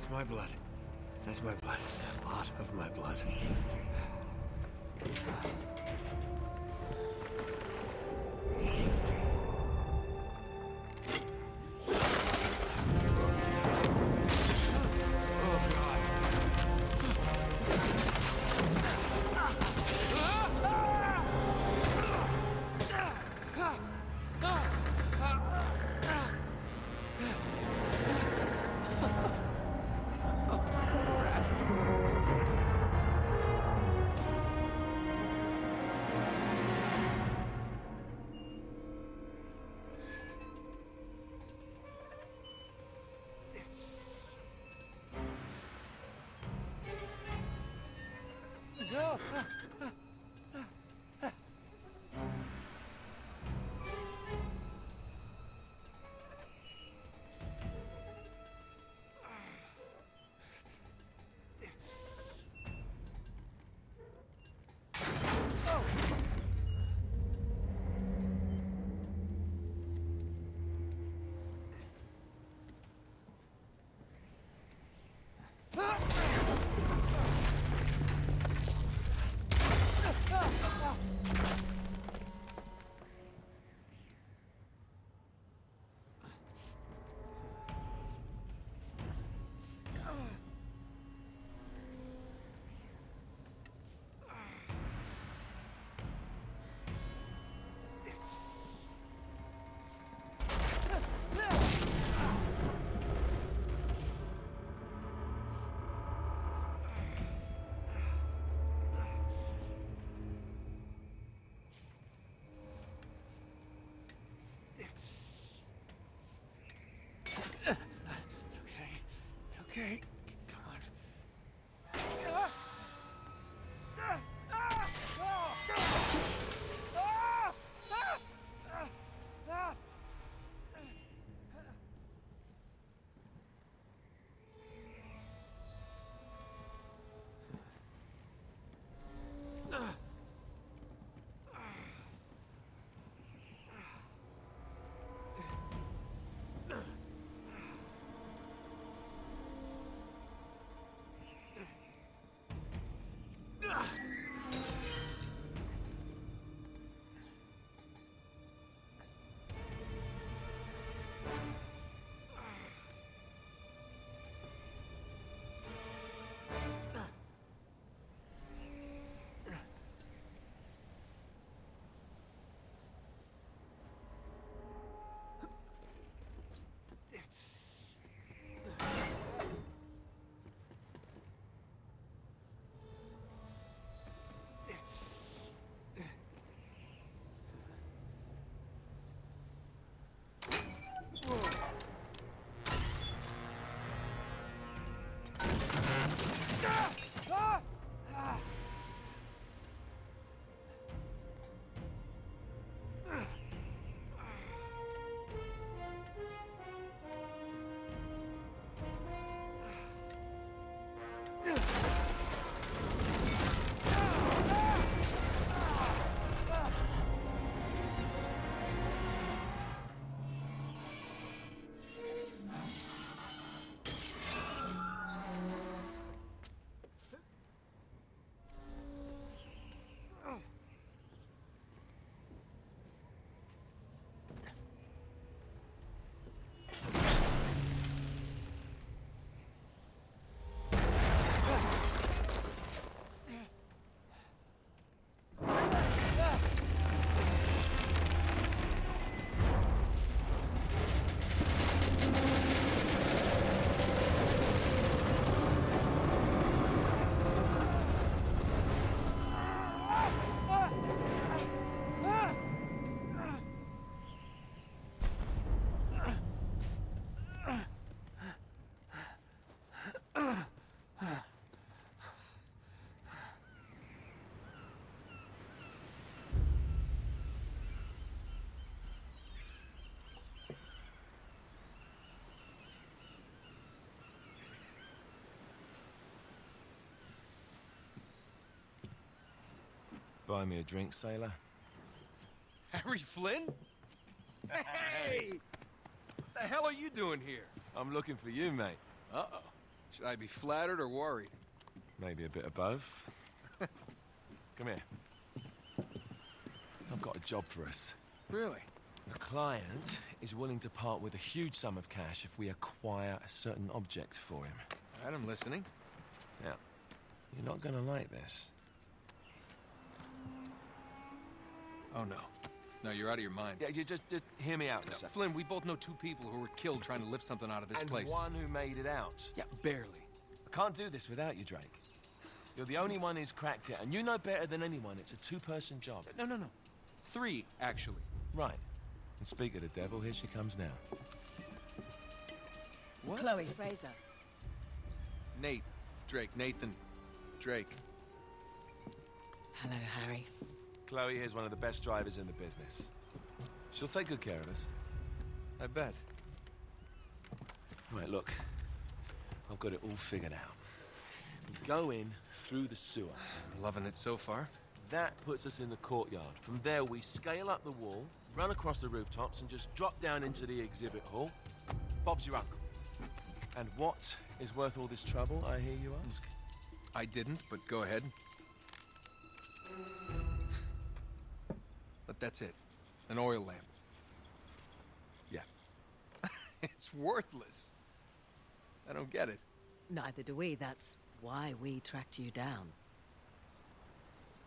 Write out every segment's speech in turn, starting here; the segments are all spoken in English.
That's my blood. That's my blood. It's a lot of my blood. Okay, come on. Buy me a drink, sailor? Harry Flynn? Hey! What the hell are you doing here? I'm looking for you, mate. Uh-oh. Should I be flattered or worried? Maybe a bit of both. Come here. I've got a job for us. Really? The client is willing to part with a huge sum of cash if we acquire a certain object for him. All right, I'm listening. Now, you're not gonna like this. Oh, no. No, you're out of your mind. Yeah, you just hear me out for a No, second. Flynn, we both know two people who were killed trying to lift something out of this And place. one who made it out. Yeah, barely. I can't do this without you, Drake. You're the only one who's cracked it, and you know better than anyone it's a two-person job. No. 3, actually. Right. And speak of the devil, here she comes now. What? Chloe Fraser. Nate. Drake. Nathan. Drake. Hello, Harry. Chloe here's one of the best drivers in the business. She'll take good care of us. I bet. Right, look. I've got it all figured out. We go in through the sewer. I'm loving it so far. That puts us in the courtyard. From there, we scale up the wall, run across the rooftops, and just drop down into the exhibit hall. Bob's your uncle. And what is worth all this trouble, I hear you ask? I didn't, but go ahead. But that's it. An oil lamp. Yeah. It's worthless. I don't get it. Neither do we. That's why we tracked you down.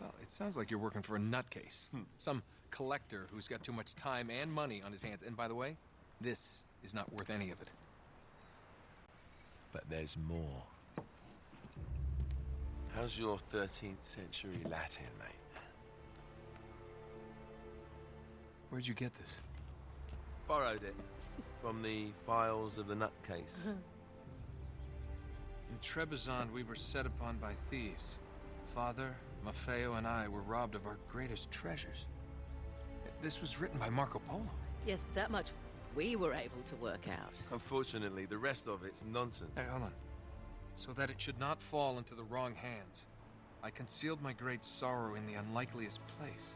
Well, it sounds like you're working for a nutcase. Some collector who's got too much time and money on his hands. And by the way, this is not worth any of it. But there's more. How's your 13th century Latin, mate? Where'd you get this? Borrowed it from the files of the nutcase. In Trebizond, we were set upon by thieves. Father, Maffeo, and I were robbed of our greatest treasures. This was written by Marco Polo. Yes, that much we were able to work out. Unfortunately, the rest of it's nonsense. Hey, hold on. So that it should not fall into the wrong hands, I concealed my great sorrow in the unlikeliest place.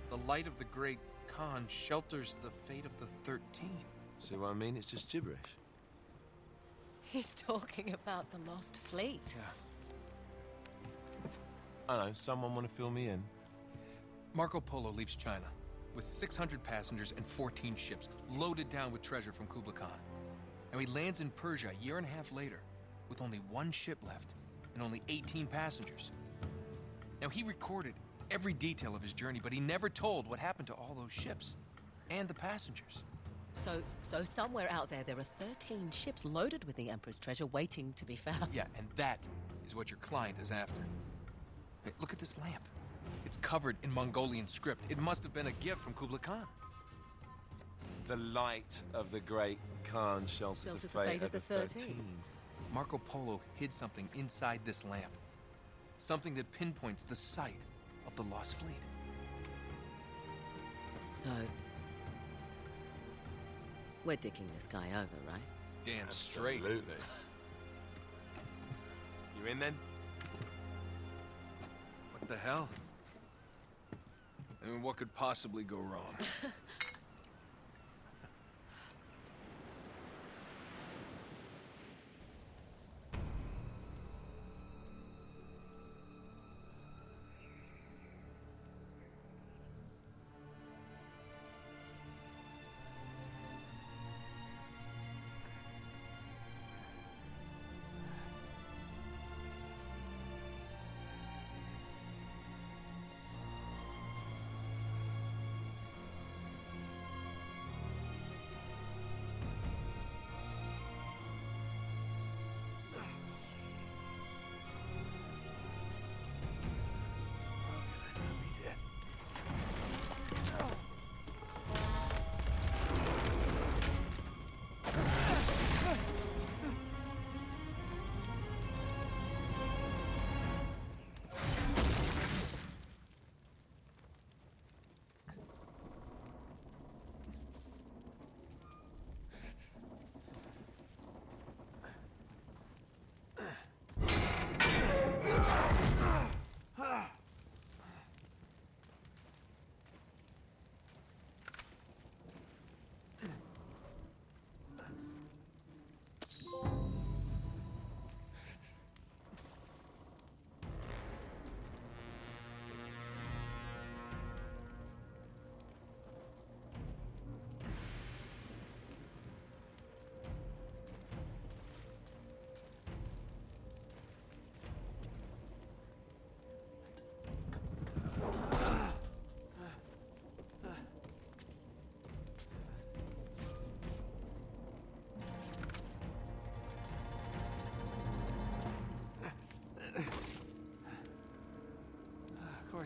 The light of the great Khan shelters the fate of the 13. See what I mean? It's just gibberish. He's talking about the lost fleet. Yeah. I know, someone want to fill me in? Marco Polo leaves China with 600 passengers and 14 ships, loaded down with treasure from Kublai Khan. And he lands in Persia a year and a half later, with only one ship left and only 18 passengers. Now, he recorded every detail of his journey, but he never told what happened to all those ships and the passengers. So somewhere out there are 13 ships loaded with the Emperor's treasure waiting to be found. Yeah, and that is what your client is after. Hey, look at this lamp. It's covered in Mongolian script. It must have been a gift from Kublai Khan. The light of the great Khan shelters the fate of the 13. Marco Polo hid something inside this lamp. Something that pinpoints the site of the lost fleet. So, we're dicking this guy over, right? Damn straight. Absolutely. You in then? What the hell? I mean, what could possibly go wrong?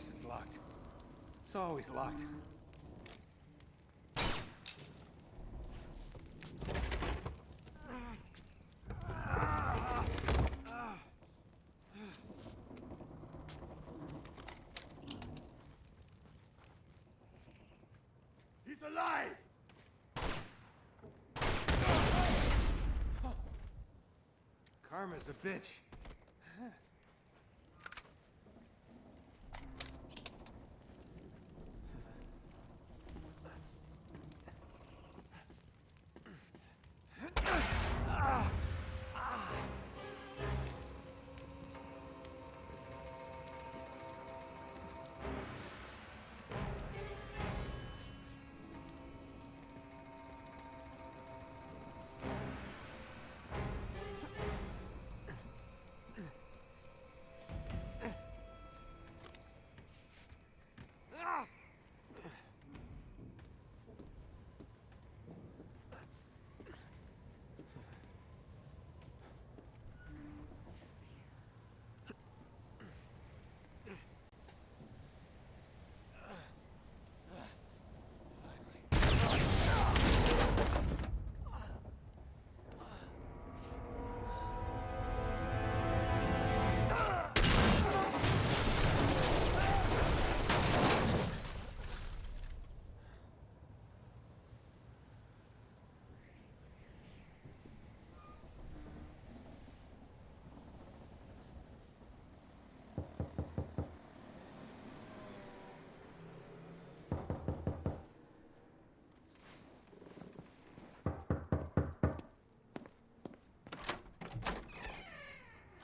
course it's locked. It's always locked. He's alive! Karma's a bitch.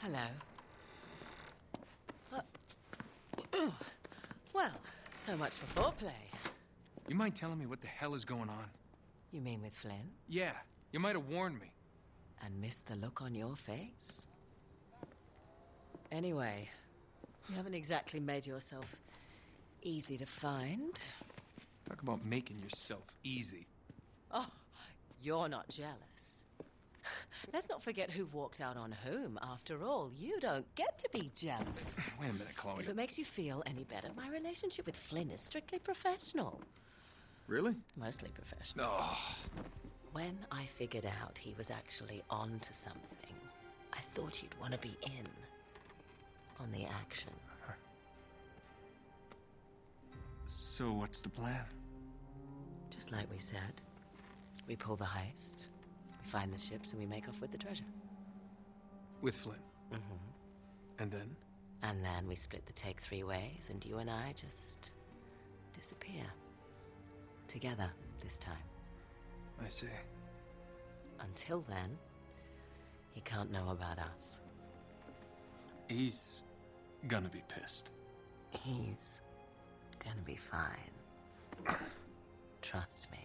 Hello. Well, so much for foreplay. You mind telling me what the hell is going on? You mean with Flynn? Yeah, you might have warned me. And missed the look on your face? Anyway, you haven't exactly made yourself easy to find. Talk about making yourself easy. Oh, you're not jealous. Let's not forget who walked out on whom. After all, you don't get to be jealous. Wait a minute, Chloe. If it makes you feel any better, my relationship with Flynn is strictly professional. Really? Mostly professional. Oh. When I figured out he was actually on to something, I thought you'd want to be in on the action. So what's the plan? Just like we said, we pull the heist, we find the ships, and we make off with the treasure. With Flynn? Mm-hmm. And then? And then we split the take 3 ways, and you and I just disappear. Together, this time. I see. Until then, he can't know about us. He's gonna be pissed. He's gonna be fine. Trust me.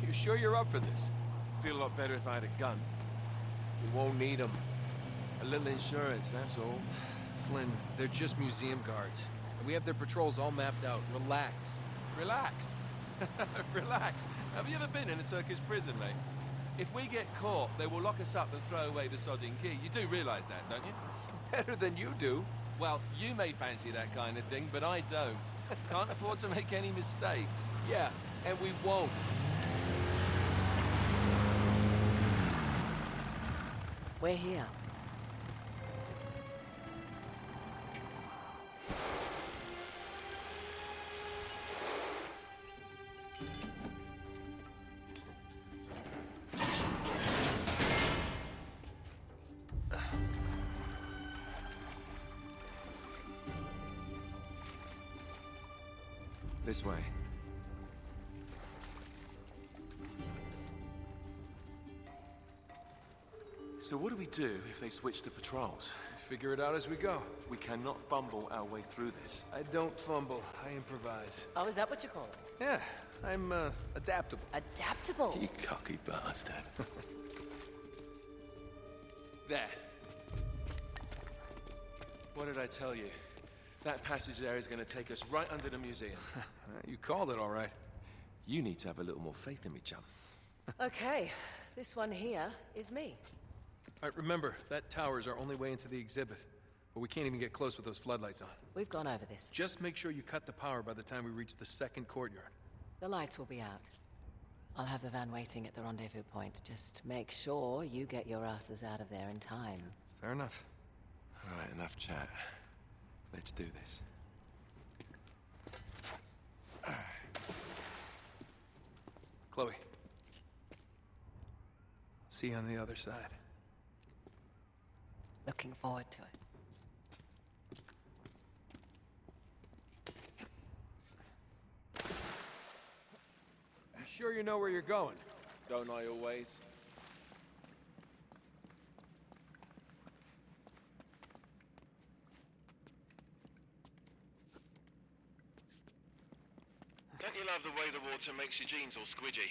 You sure you're up for this? Feel a lot better if I had a gun. We won't need them. A little insurance, that's all. Flynn, they're just museum guards. And we have their patrols all mapped out. Relax. Relax. Relax. Have you ever been in a Turkish prison, mate? If we get caught, they will lock us up and throw away the sodding key. You do realize that, don't you? Better than you do. Well, you may fancy that kind of thing, but I don't. Can't afford to make any mistakes. Yeah, and we won't. We're here. This way. So what do we do if they switch the patrols? Figure it out as we go. We cannot fumble our way through this. I don't fumble. I improvise. Oh, is that what you call it? Yeah, I'm, adaptable. Adaptable. You cocky bastard. There. What did I tell you? That passage there is going to take us right under the museum. You called it all right. You need to have a little more faith in me, chum. Okay, this one here is me. All right, remember, that tower is our only way into the exhibit. But we can't even get close with those floodlights on. We've gone over this. Just make sure you cut the power by the time we reach the second courtyard. The lights will be out. I'll have the van waiting at the rendezvous point. Just make sure you get your asses out of there in time. Fair enough. All right, enough chat. Let's do this. Chloe. See you on the other side. Looking forward to it. You sure you know where you're going? Don't I always? Don't you love the way the water makes your jeans all squidgy?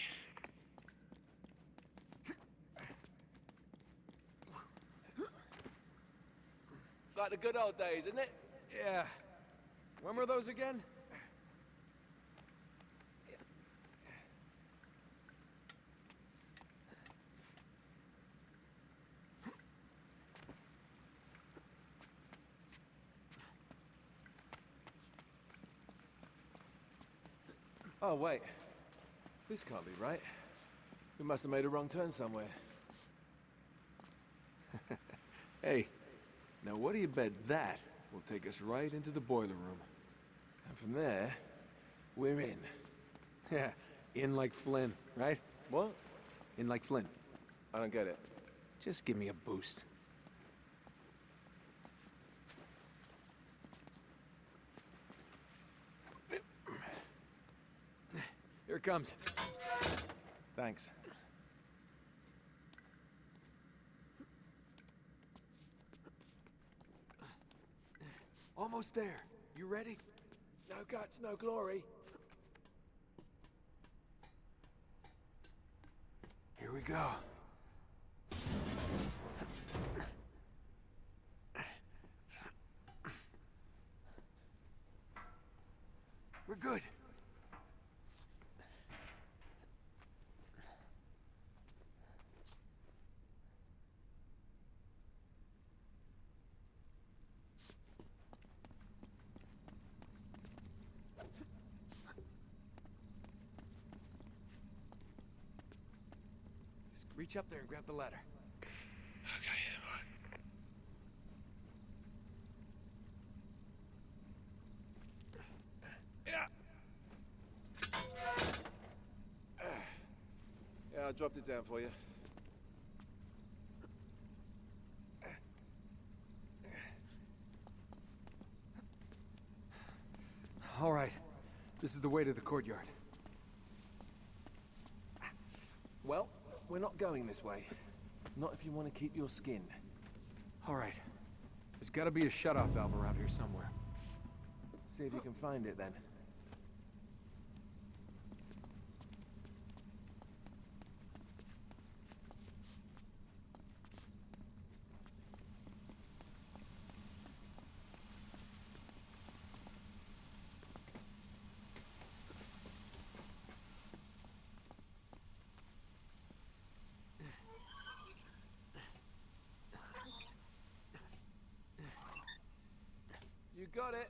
It's like the good old days, isn't it? Yeah. When were those again? Oh, wait. This can't be right. We must have made a wrong turn somewhere. Hey, now what do you bet that will take us right into the boiler room? And from there, we're in. Yeah, in like Flynn, right? What? In like Flynn. I don't get it. Just give me a boost. Here it comes. Thanks. Almost there. You ready? No guts, no glory. Here we go. We're good. Just reach up there and grab the ladder. Okay, all right. Yeah, I dropped it down for you. All right. This is the way to the courtyard. Well, we're not going this way. Not if you want to keep your skin. All right. There's gotta be a shut-off valve around here somewhere. See if you can find it then. You got it.